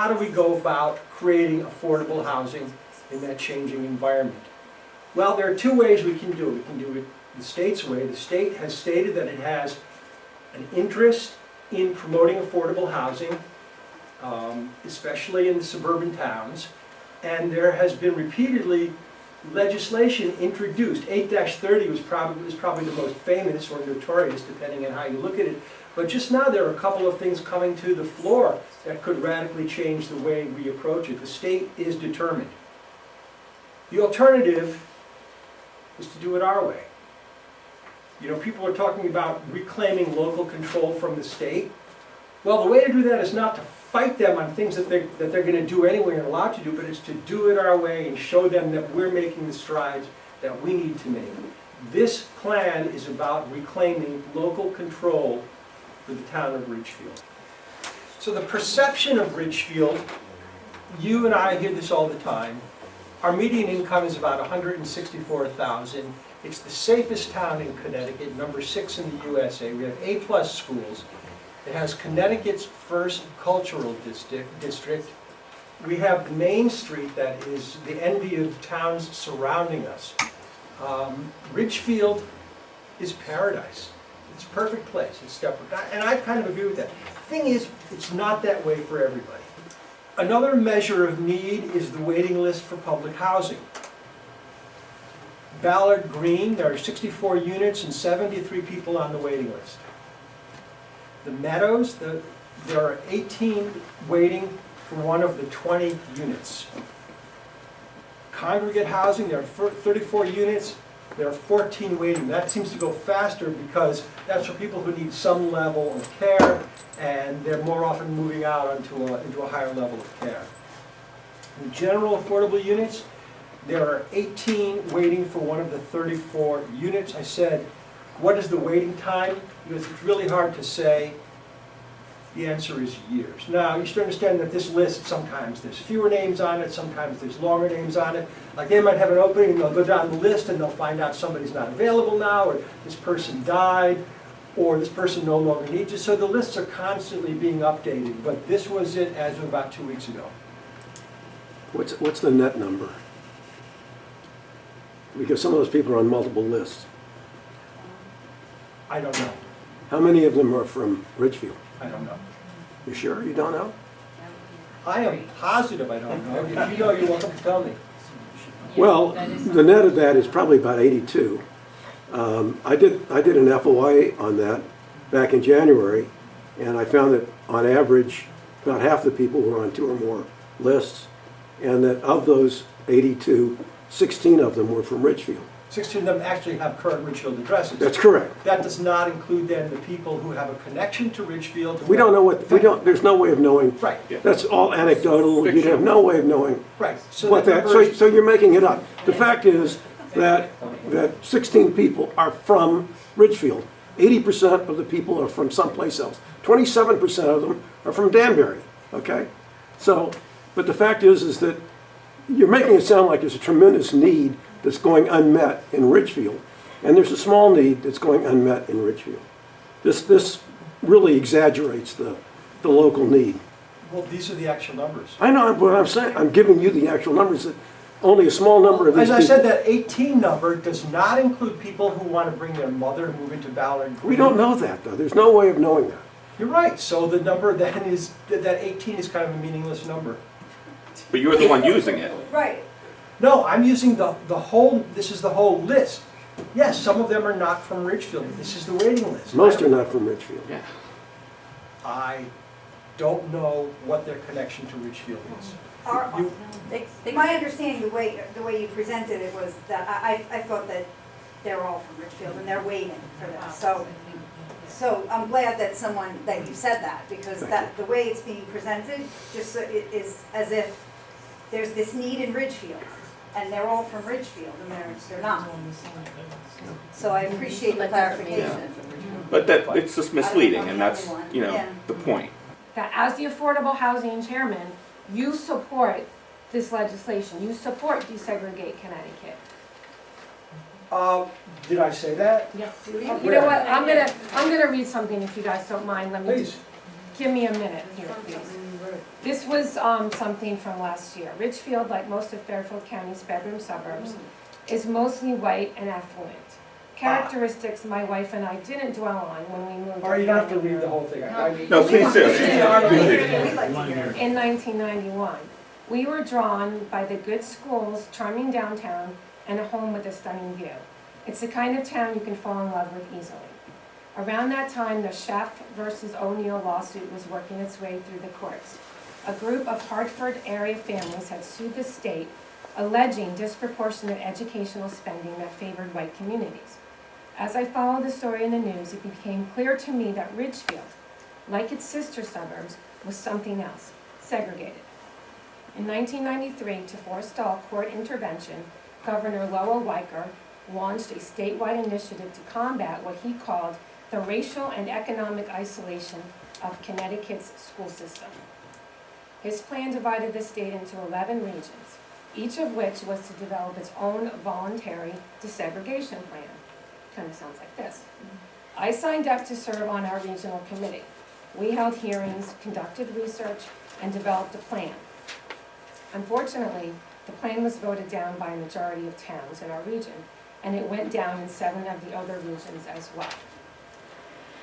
how do we go about creating affordable housing in that changing environment? Well, there are two ways we can do it. We can do it the state's way. The state has stated that it has an interest in promoting affordable housing, especially in the suburban towns. And there has been repeatedly legislation introduced. 8-30 was probably the most famous or notorious, depending on how you look at it. But just now there are a couple of things coming to the floor that could radically change the way we approach it. The state is determined. The alternative is to do it our way. You know, people are talking about reclaiming local control from the state. Well, the way to do that is not to fight them on things that they're going to do anyway and allowed to do, but it's to do it our way and show them that we're making the strides that we need to make. This plan is about reclaiming local control for the town of Ridgefield. So the perception of Ridgefield, you and I hear this all the time. Our median income is about $164,000. It's the safest town in Connecticut, number 6 in the USA. We have A+ schools. It has Connecticut's first cultural district. We have Main Street that is the envy of towns surrounding us. Ridgefield is paradise. It's a perfect place. It's and I kind of agree with that. The thing is, it's not that way for everybody. Another measure of need is the waiting list for public housing. Ballard Green, there are 64 units and 73 people on the waiting list. The Meadows, there are 18 waiting for one of the 20 units. Congregate housing, there are 34 units, there are 14 waiting. That seems to go faster because that's for people who need some level of care, and they're more often moving out into a higher level of care. In general affordable units, there are 18 waiting for one of the 34 units. I said, what is the waiting time? Because it's really hard to say. The answer is years. Now, you should understand that this list, sometimes there's fewer names on it, sometimes there's longer names on it. Like they might have an opening and they'll go down the list and they'll find out somebody's not available now, or this person died, or this person no longer needs it. So the lists are constantly being updated, but this was it as of about 2 weeks ago. What's the net number? Because some of those people are on multiple lists. I don't know. How many of them are from Ridgefield? I don't know. You sure you don't know? I am positive I don't know. If you know, you're welcome to tell me. Well, the net of that is probably about 82. I did an FOA on that back in January, and I found that on average, about half the people were on 2 or more lists, and that of those 82, 16 of them were from Ridgefield. 16 of them actually have current Ridgefield addresses. That's correct. That does not include then the people who have a connection to Ridgefield. We don't know what, there's no way of knowing. Right. That's all anecdotal. You'd have no way of knowing Right. what that, so you're making it up. The fact is that 16 people are from Ridgefield. 80% of the people are from someplace else. 27% of them are from Danbury, okay? So, but the fact is that you're making it sound like there's a tremendous need that's going unmet in Ridgefield, and there's a small need that's going unmet in Ridgefield. This really exaggerates the local need. Well, these are the actual numbers. I know what I'm saying. I'm giving you the actual numbers. That only a small number of these As people. I said, that 18 number does not include people who want to bring their mother and move into Ballard Green. We don't know that, though. There's no way of knowing that. You're right. So the number then is, that 18 is kind of a meaningless number. But you're the one using it. Right. No, I'm using the whole, this is the whole list. Yes, some of them are not from Ridgefield. This is the waiting list. Most are not from Ridgefield. Yeah. I don't know what their connection to Ridgefield is. My understanding, the way you presented it was that I thought that they're all from Ridgefield and they're waiting for this. So I'm glad that you said that, because the way it's being presented just so it is as if there's this need in Ridgefield and they're all from Ridgefield and they're not. So I appreciate the clarification. But it's just misleading, and that's, the point. That as the Affordable Housing Chairman, you support this legislation. You support Desegregate Connecticut. Did I say that? Yes. You know what? I'm gonna read something if you guys don't mind. Let me Please. give me a minute here, please. This was something from last year. Ridgefield, like most of Fairfield County's bedroom suburbs, is mostly white and affluent. Characteristics my wife and I didn't dwell on when we moved. All right, you don't have to read the whole thing. No, please do. In 1991, we were drawn by the good schools, charming downtown, and a home with a stunning view. It's the kind of town you can fall in love with easily. Around that time, the Schaff versus O'Neill lawsuit was working its way through the courts. A group of Hartford area families had sued the state, alleging disproportionate educational spending that favored white communities. As I followed the story in the news, it became clear to me that Ridgefield, like its sister suburbs, was something else, segregated. In 1993, to forestall court intervention, Governor Lowell Weicker launched a statewide initiative to combat what he called the racial and economic isolation of Connecticut's school system. His plan divided the state into 11 regions, each of which was to develop its own voluntary desegregation plan. Kind of sounds like this. I signed up to serve on our regional committee. We held hearings, conducted research, and developed a plan. Unfortunately, the plan was voted down by a majority of towns in our region, and it went down in 7 of the other regions as well.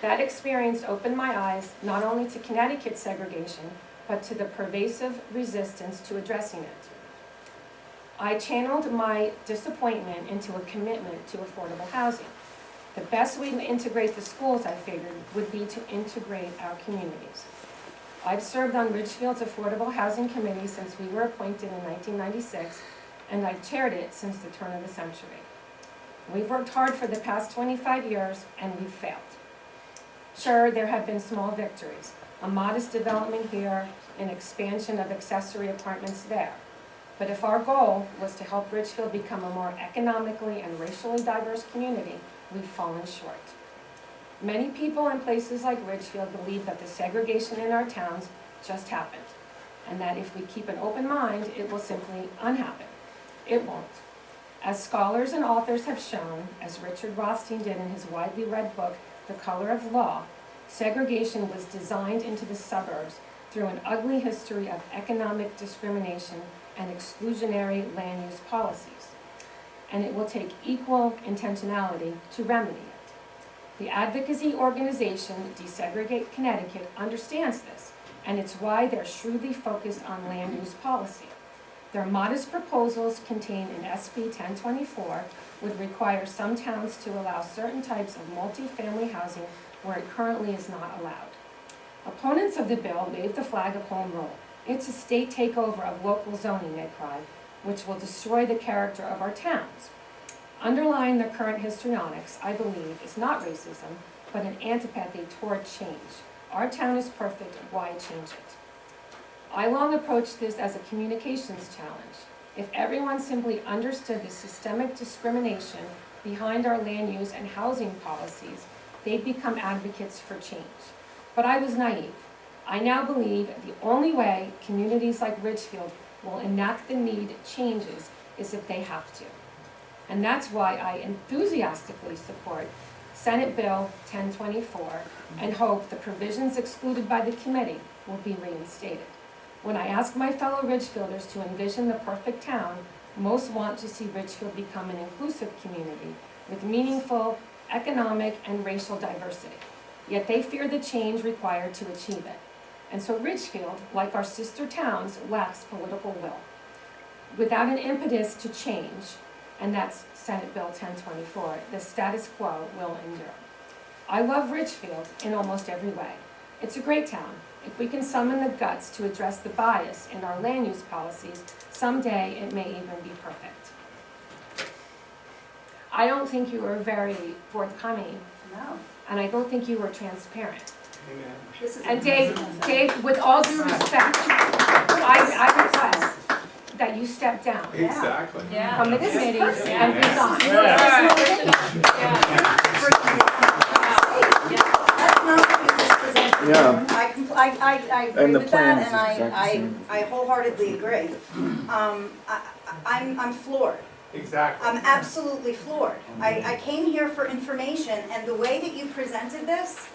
That experience opened my eyes not only to Connecticut's segregation, but to the pervasive resistance to addressing it. I channeled my disappointment into a commitment to affordable housing. The best way to integrate the schools, I figured, would be to integrate our communities. I've served on Ridgefield's Affordable Housing Committee since we were appointed in 1996, and I've chaired it since the turn of the century. We've worked hard for the past 25 years, and we've failed. Sure, there have been small victories, a modest development here, an expansion of accessory apartments there. But if our goal was to help Ridgefield become a more economically and racially diverse community, we've fallen short. Many people in places like Ridgefield believe that the segregation in our towns just happened, and that if we keep an open mind, it will simply unhappen. It won't. As scholars and authors have shown, as Richard Rothstein did in his widely read book, The Color of Law, segregation was designed into the suburbs through an ugly history of economic discrimination and exclusionary land use policies. And it will take equal intentionality to remedy it. The advocacy organization Desegregate Connecticut understands this, and it's why they're shrewdly focused on land use policy. Their modest proposals contained in SB 1024 would require some towns to allow certain types of multifamily housing where it currently is not allowed. Opponents of the bill wave the flag of home rule. It's a state takeover of local zoning, they cry, which will destroy the character of our towns. Underlying their current histrionics, I believe, is not racism, but an antipathy toward change. Our town is perfect, why change it? I long approached this as a communications challenge. If everyone simply understood the systemic discrimination behind our land use and housing policies, they'd become advocates for change. But I was naive. I now believe the only way communities like Ridgefield will enact the need changes is if they have to. And that's why I enthusiastically support Senate Bill 1024 and hope the provisions excluded by the committee will be reinstated. When I ask my fellow Ridgefielders to envision the perfect town, most want to see Ridgefield become an inclusive community with meaningful economic and racial diversity. Yet they fear the change required to achieve it. And so Ridgefield, like our sister towns, lacks political will. Without an impetus to change, and that's Senate Bill 1024, the status quo will endure. I love Ridgefield in almost every way. It's a great town. If we can summon the guts to address the bias in our land use policies, someday it may even be perfect. I don't think you were very forthcoming, No. and I don't think you were transparent. This is And Dave, with all due respect, I request that you step down Exactly. from the This is committee personal. and resign. That's not what you just presented. Yeah. I agree And the with plan that, is and exactly the same. I wholeheartedly agree. I'm floored. Exactly. I'm absolutely floored. I came here for information, and the way that you presented this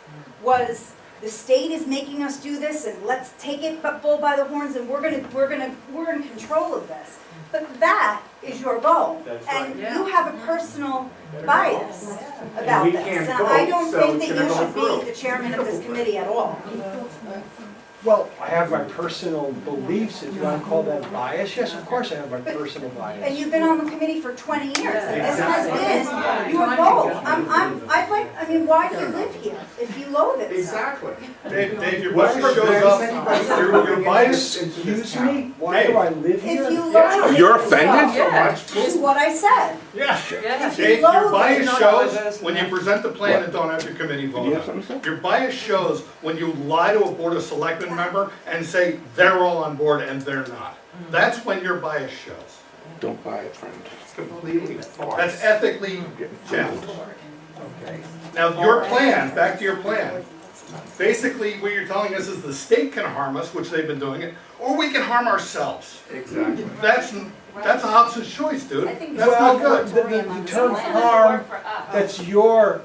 was the state is making us do this and let's take it bull by the horns and we're in control of this. But that is your goal. That's And right. you have a personal bias about we this. can't And I vote, don't so think it's that gonna you go should through. be the chairman of this committee at all. Well, I have my personal beliefs, if you want to call that bias. Yes, of course I have my personal And bias. you've been on the committee for 20 years, and this has Exactly. been your goal. I mean, why do you live here if you loathe it so? Exactly. Dave, your What bias shows prevents up, anybody from your voting bias, against this Excuse town? me, why do I live If here? you loathe it You're so, offended? is what I said. yeah. If you Dave, your loathe bias it, shows when you present the plan and don't have your committee vote you have on something it. to say? Your bias shows when you lie to a Board of Selectmen member and say they're all on board and they're not. That's when your bias shows. Don't buy it, friend. It's completely false. That's ethically challenged. Okay. Now, your plan, back to your plan, basically what you're telling us is the state can harm us, which they've been doing it, or we can harm ourselves. Exactly. That's a Hobson's choice, dude. I think That's not Well, good. the term harm, that's your,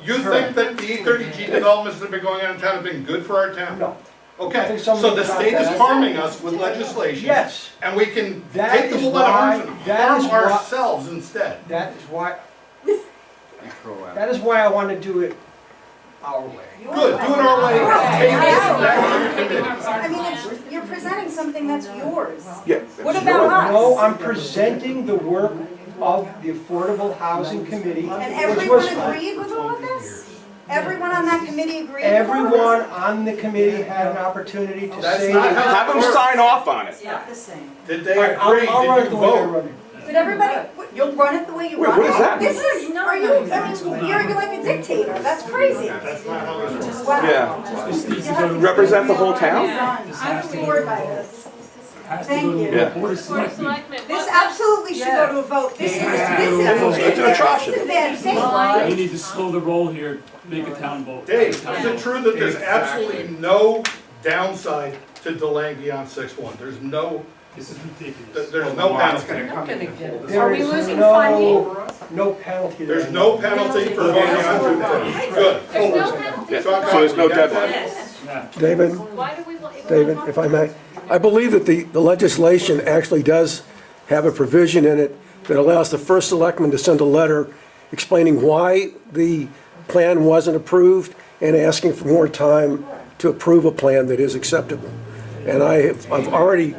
You think that the E30G developments that have been going on in town have been good for our town? no. I Okay, think so some the of state is that- harming us with legislation. Yes, And we can That take the is bullet arms why- and that harm is why- ourselves instead. that is why I want to do it our way. Good, do it our way. Take it back to your committee. I mean, you're presenting something that's yours. Yeah. What about us? No, I'm presenting the work of the Affordable Housing Committee, And which was. everyone agreed with all of this? Everyone on that committee agreed with all of Everyone this? on the committee had an opportunity to That's say. not how- Have them sign off on it. Not the same. Did they All right, agree? I'll run it Did the you way I vote? run it. But everybody, you'll run it the way you Wait, run it? what does that mean? This is, are you, I mean, you're like a dictator, that's crazy. That's not how it works. Wow. Yeah. Represent the whole town? I'm floored by this. Thank you. Yeah. This absolutely should go to a vote. This is It's an atrocity. This is bad faith. We need to slow the roll here, make a town vote. Dave, is it true that there's absolutely no downside to delaying beyond 6/1? There's no, This is ridiculous. there's no It's penalty. gonna come in. There Are we is losing funding? no penalty. There's no penalty for voting on June 1st. Good. There's no penalty. Yeah. So there's no deadline. Yeah. David, Why do we want? David, if I may, I believe that the legislation actually does have a provision in it that allows the first selectman to send a letter explaining why the plan wasn't approved and asking for more time to approve a plan that is acceptable. And I've already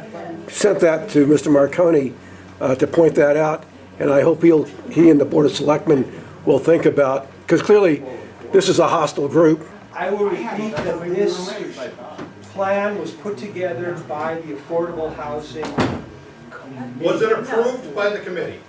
sent that to Mr. Marconi to point that out, and I hope he and the Board of Selectmen will think about, because clearly, this is a hostile group. I will repeat that this plan was put together by the Affordable Housing Was it approved by the committee?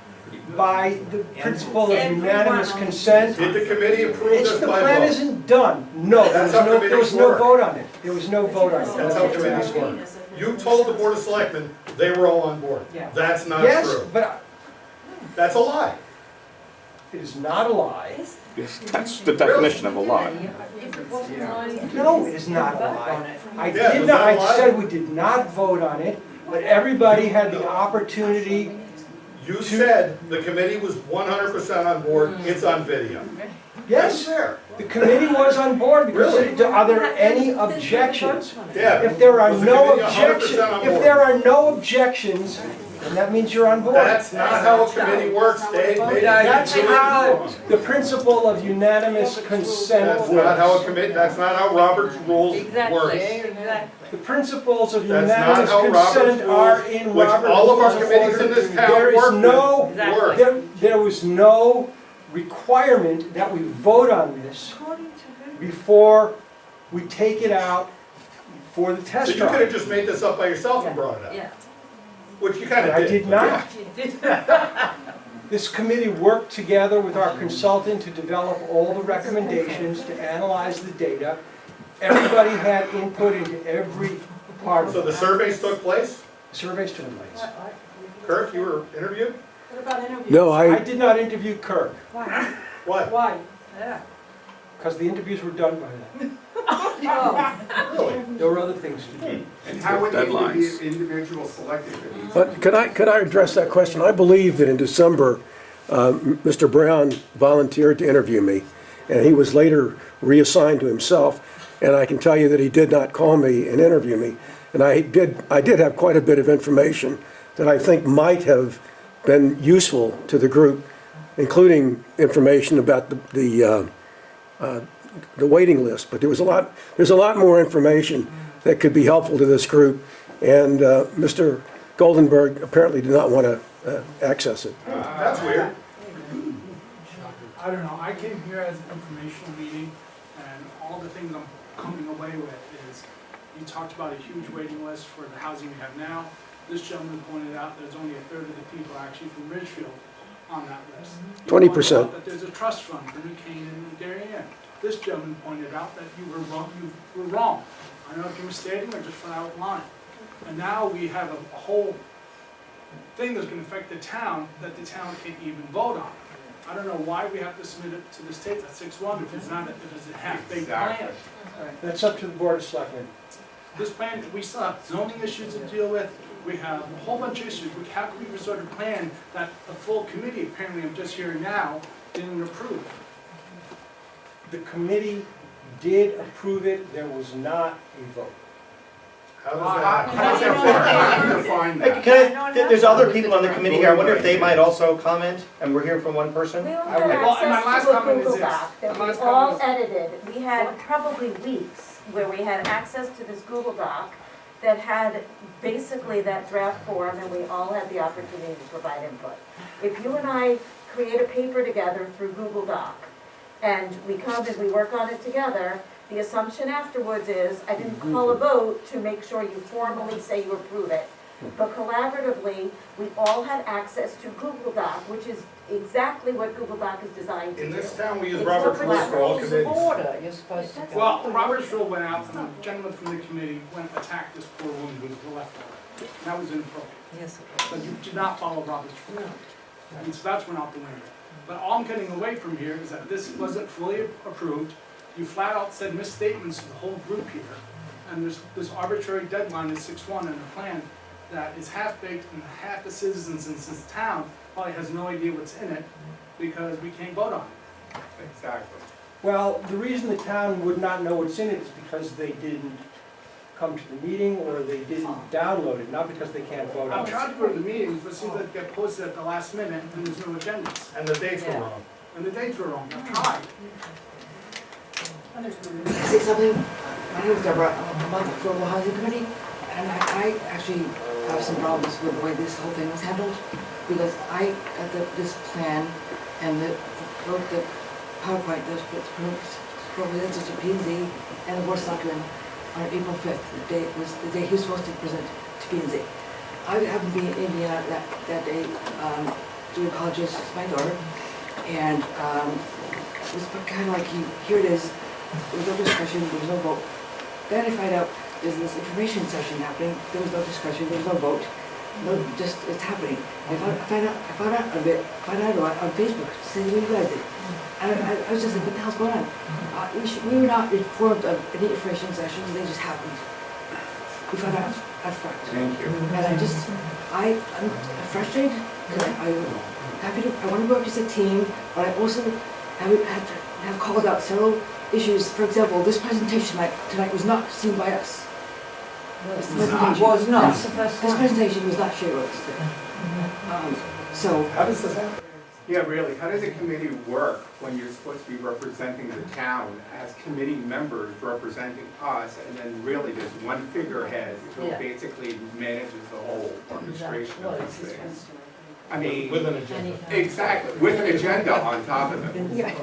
by the principle of unanimous consent. Did the committee approve It's, this the by plan vote? isn't done. No, That's how there was committees no work. vote on it. There was no vote on it. That's how committees work. You told the Board of Selectmen they were all on board. That's not Yes, true. but That's a lie. it is not a lie. Yes, that's the definition of a lie. No, it is not a lie. I Yeah, did was not, that a I lie? said we did not vote on it, but everybody had the opportunity. You said the committee was 100% on board. It's on video. Yes, there. the committee was on board because Really? are there any objections? Yeah. If there are Was the no committee 100% objections, on if board? there are no objections, then that means you're on board. That's not how a committee works, Dave. Maybe That's you how wrong. the principle of unanimous consent That's not how a works. committee, that's not how Robert's rules work. The principles of That's not unanimous how Robert's consent are rules, in which Robert's all of our Rules of committees in Order. this town There is work no, with, work. there was no requirement that we vote on this before we take it out for the So test you could have drive. just made this up by yourself and brought it up. Which you kind And of I did. did not. This committee worked together with our consultant to develop all the recommendations, to analyze the data. Everybody had input into every part of So the it. surveys took place? Surveys took place. Kirk, you were interviewed? No, I did not interview Kirk, What? Why? because the interviews were done by then. Really? There were other things to do. And how would the Deadlines. individual selected committees? But could I address that question? I believe that in December, Mr. Brown volunteered to interview me, and he was later reassigned to himself. And I can tell you that he did not call me and interview me. And I did have quite a bit of information that I think might have been useful to the group, including information about the waiting list. But there's a lot more information that could be helpful to this group. And Mr. Goldenberg apparently did not want to access it. That's weird. I don't know, I came here as an informational meeting, and all the things I'm coming away with is, you talked about a huge waiting list for the housing we have now. This gentleman pointed out there's only a third of the people actually from Ridgefield on that list. He 20%. pointed out that there's a trust fund for New Canaan and Darien. This gentleman pointed out that you were wrong. I don't know if you were stating or just flat out lying. And now we have a whole thing that's gonna affect the town that the town can't even vote on. I don't know why we have to submit it to the state at 6-1 if it's not, if it's a half-baked plan. That's up to the Board of Selectmen. This plan, we still have zoning issues to deal with, we have a whole bunch of issues. How can we resort to a plan that a full committee, apparently I'm just hearing now, didn't approve? The committee did approve it, there was not a vote. How does that work? How do you define that? There's other people on the committee here, I wonder if they might also comment, and we're hearing from one person? We all Well, had and my last access to a comment is Google this. Doc that My we last comment all is- edited. We had probably weeks where we had access to this Google Doc that had basically that draft form, and we all had the opportunity to provide input. If you and I create a paper together through Google Doc, and we come and we work on it together, the assumption afterwards is, I didn't call a vote to make sure you formally say you approve it. But collaboratively, we all had access to Google Doc, which is exactly what Google Doc is designed to do. In this town, we use It's Robert's open rules for all rules of committees. order. You're supposed to go. Well, Robert's rule went out, and the gentleman from the committee went and attacked this poor woman who was left over. That was inappropriate. Yes, So you did not follow Robert's rule. And so that's went out the window. But all I'm getting away from here is that this wasn't fully approved. You flat out said misstatements to the whole group here. And there's this arbitrary deadline is 6-1 in the plan that is half-baked, and half the citizens in this town probably has no idea what's in it because we can't vote on it. Exactly. Well, the reason the town would not know what's in it is because they didn't come to the meeting or they didn't download it, not because they can't vote I'm on it. trying to go to the meetings, but see that get posted at the last minute and there's no agendas. And the dates were wrong. And the dates were wrong. I've tried. Say something. My name is Deborah. I'm a month for the Housing Committee, and I actually have some problems with the way this whole thing was handled, because I got this plan and the PowerPoint that was presented to P&Z and the Board of Selectmen on April 5th. The day was the day he was supposed to present to P&Z. I happened to be in Indiana that day doing colleges with my daughter, and it was kind of like, here it is. There was no discussion, there was no vote. Then I find out there's this information session happening, there was no discussion, there was no vote. No, just, it's happening. I found out a bit, about it on Facebook, saying what you guys did. And I was just like, what the hell's going on? We were not informed of any information sessions, they just happened. We found out at front. Thank you. And I'm frustrated, because I'm happy to, I want to work as a team, but I also have called out several issues. For example, this presentation tonight was not seen by us. This presentation was not shared with us today. So, How does this happen? Yeah, really, how does a committee work when you're supposed to be representing the town as committee members representing us, and then really there's one figurehead who Yeah. basically manages the whole orchestration of these things? I mean, With an agenda. exactly, with an agenda on top of it.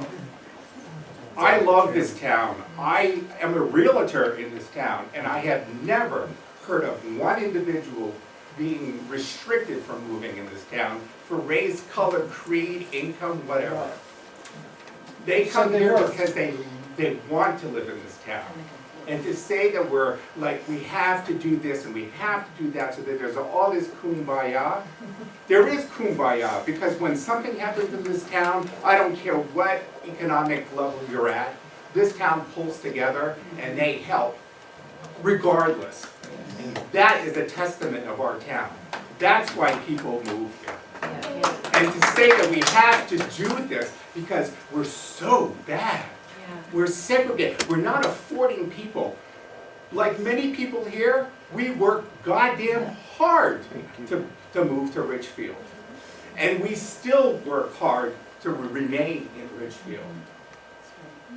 I love this town. I am a realtor in this town, and I have never heard of one individual being restricted from moving in this town for race, color, creed, income, whatever. They come here because they want to live in this town. And to say that we're like, we have to do this and we have to do that, so that there's all this kumbaya. There is kumbaya, because when something happens in this town, I don't care what economic level you're at, this town pulls together and they help regardless. And that is a testament of our town. That's why people move here. And to say that we have to do this because we're so bad, We're segregated. We're not affording people. Like many people here, we work goddamn hard to move to Richfield. And we still work hard to remain in Richfield.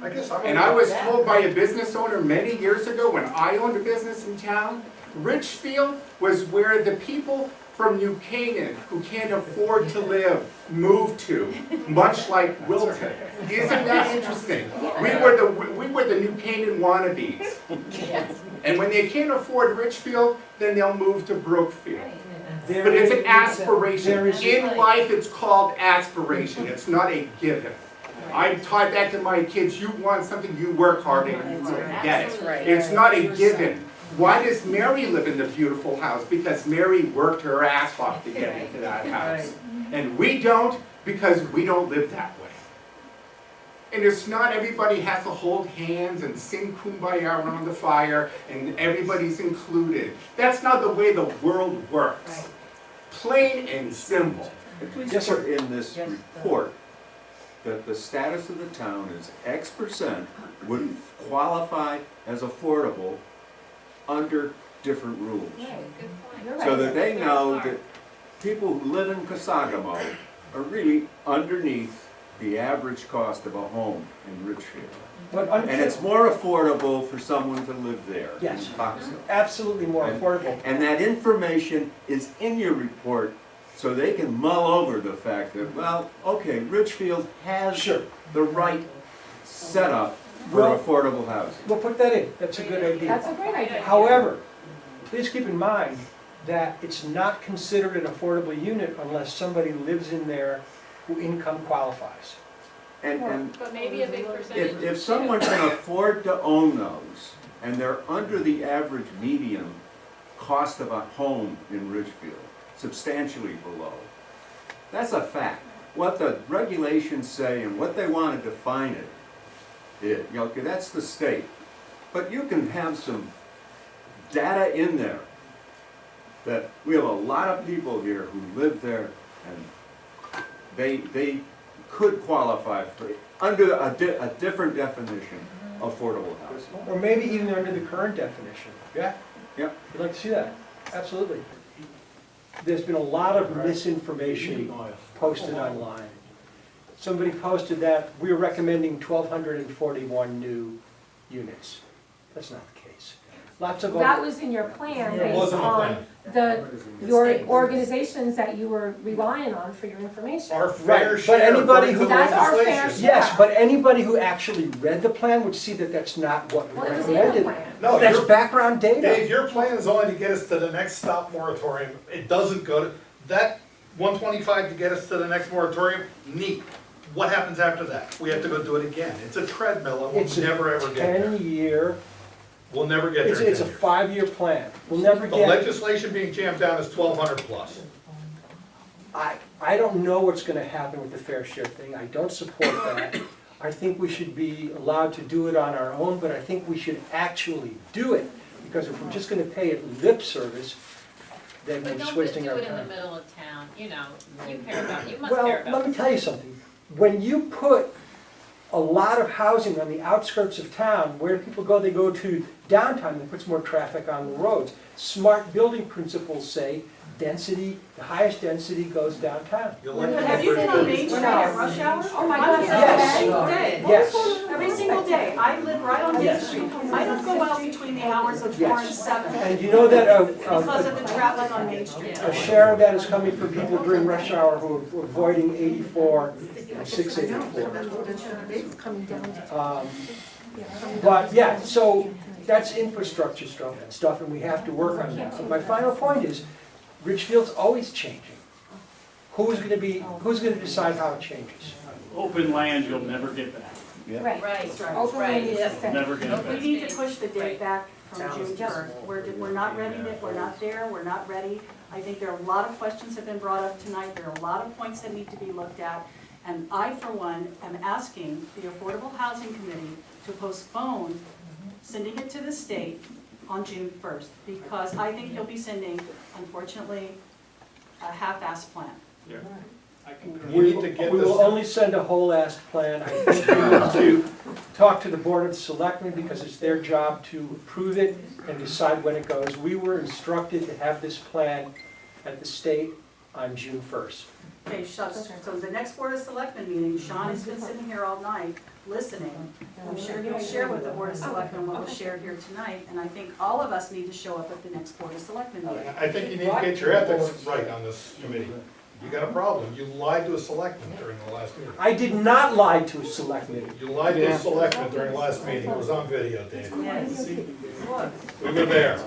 I guess And I was told by a business owner many years ago when I owned a business in town, Richfield was where the people from New Canaan who can't afford to live moved to, much like Wilton. Isn't that interesting? We were the New Canaan wannabes. And when they can't afford Richfield, then they'll move to Brookfield. But it's an aspiration. In life, it's called aspiration. It's not a given. I taught that to my kids. You want something, you work hard and you will get it. It's not a given. Why does Mary live in the beautiful house? Because Mary worked her ass off to get into that house. And we don't, because we don't live that way. And it's not everybody has to hold hands and sing Kumbaya around the fire and everybody's included. That's not the way the world works. Plain and simple. Yes, sir. In this report, that the status of the town is X% would qualify as affordable under different rules. So that they know that people who live in Casagamo are really underneath the average cost of a home in Richfield. And it's more affordable for someone to live there in Yes. Foxville. Absolutely more affordable. And that information is in your report so they can mull over the fact that, well, okay, Richfield has the right setup for affordable housing. We'll put that in. That's a good idea. That's a great idea. However, please keep in mind that it's not considered an affordable unit unless somebody lives in there who income qualifies. And But maybe a big percentage. if someone can afford to own those, and they're under the average median cost of a home in Ridgefield, substantially below, that's a fact. What the regulations say and what they want to define it, okay, that's the state. But you can have some data in there that we have a lot of people here who live there and they could qualify for, under a different definition, affordable housing. Or maybe even under the current definition. Yeah? Yeah. We'd like to see that. Absolutely. There's been a lot of misinformation posted online. Somebody posted that we're recommending 1,241 new units. That's not the case. Lots of That was in your plan It based wasn't a on your organizations that you were relying on for your information. Our fair Right, share. but anybody according to who- the That's our fair legislation. share. Yes, but anybody who actually read the plan would see that that's not what we Well, it was in the recommended. plan. No, That's your- background Dave, data. your plan is only to get us to the next stop moratorium. It doesn't go to, that 125 to get us to the next moratorium, neat. What happens after that? We have to go do it again. It's a treadmill, and It's we'll a never ever get there. 10-year, We'll never get there in it's a 10 years. 5-year plan. We'll never The get, legislation being jammed down is 1,200 plus. I don't know what's gonna happen with the fair share thing. I don't support that. I think we should be allowed to do it on our own, but I think we should actually do it. Because if we're just gonna pay it lip service, then we're But just don't just wasting do our it in the time. middle of town, you know, you care about, you must Well, care about. let me tell you something. When you put a lot of housing on the outskirts of town, where do people go? They go to downtown, that puts more traffic on the roads. Smart building principles say density, the highest density goes downtown. Have you been on Main Street at rush hour? Oh my I'm God, here yes. every single day. Yes. Every single day. I live right on Main Yes. Street. I don't go out between the hours of 4 and Yes. 7 And you know that because of the traffic on Main Street. a share of that is coming from people during rush hour who are avoiding 84 and 684. Coming down. But yeah, so that's infrastructure stuff, and we have to work on that. But my final point is, Richfield's always changing. Who's gonna decide how it changes? Open land you'll never get back. Right. Right, Open right, land yeah. is the- Never get it We back. need to push the date back from June 1st. We're not ready, we're not there, we're not ready. I think there are a lot of questions have been brought up tonight, there are a lot of points that need to be looked at. And I, for one, am asking the Affordable Housing Committee to postpone sending it to the state on June 1st, because I think you'll be sending, unfortunately, a half-assed plan. Yeah. I concur. You need to get We will this- only send a whole ass plan. I think we need to talk to the Board of Selectmen because it's their job to approve it and decide when it goes. We were instructed to have this plan at the state on June 1st. Okay, so the next Board of Selectmen meeting, Sean has been sitting here all night, listening. I'm sure he'll share with the Board of Selectmen what was shared here tonight, and I think all of us need to show up at the next Board of Selectmen meeting. I think you need to get your ethics right on this committee. You got a problem. You lied to a selectman during the last meeting. I did not lie to a selectman. You lied to a selectman during the last meeting. It was on video, Dave. Yes. We were there.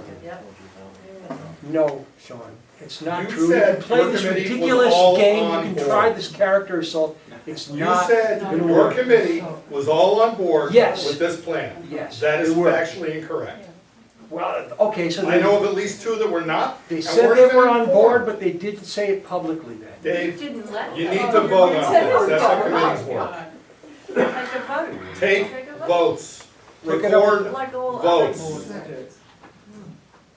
No, Sean, it's not You true. You said can play your this committee was ridiculous all game, on you can board. try this character assault. It's You not said gonna your work. committee was all on board Yes. with this plan. Yes, That is they were. factually incorrect. Well, okay, so I know of at least two that were not. they and said weren't they even were on informed. board, but they didn't say it publicly then. Dave, Didn't let you them. need to vote on this. That's how committees work. Take a vote. Take votes. Look it up. Record Like all votes.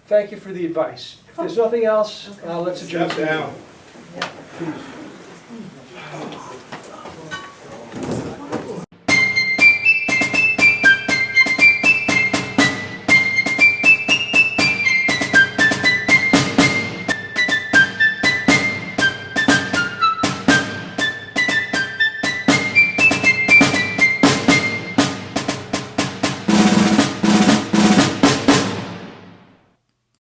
Thank you for the advice. If there's nothing else, let's adjourn. Step down. Please.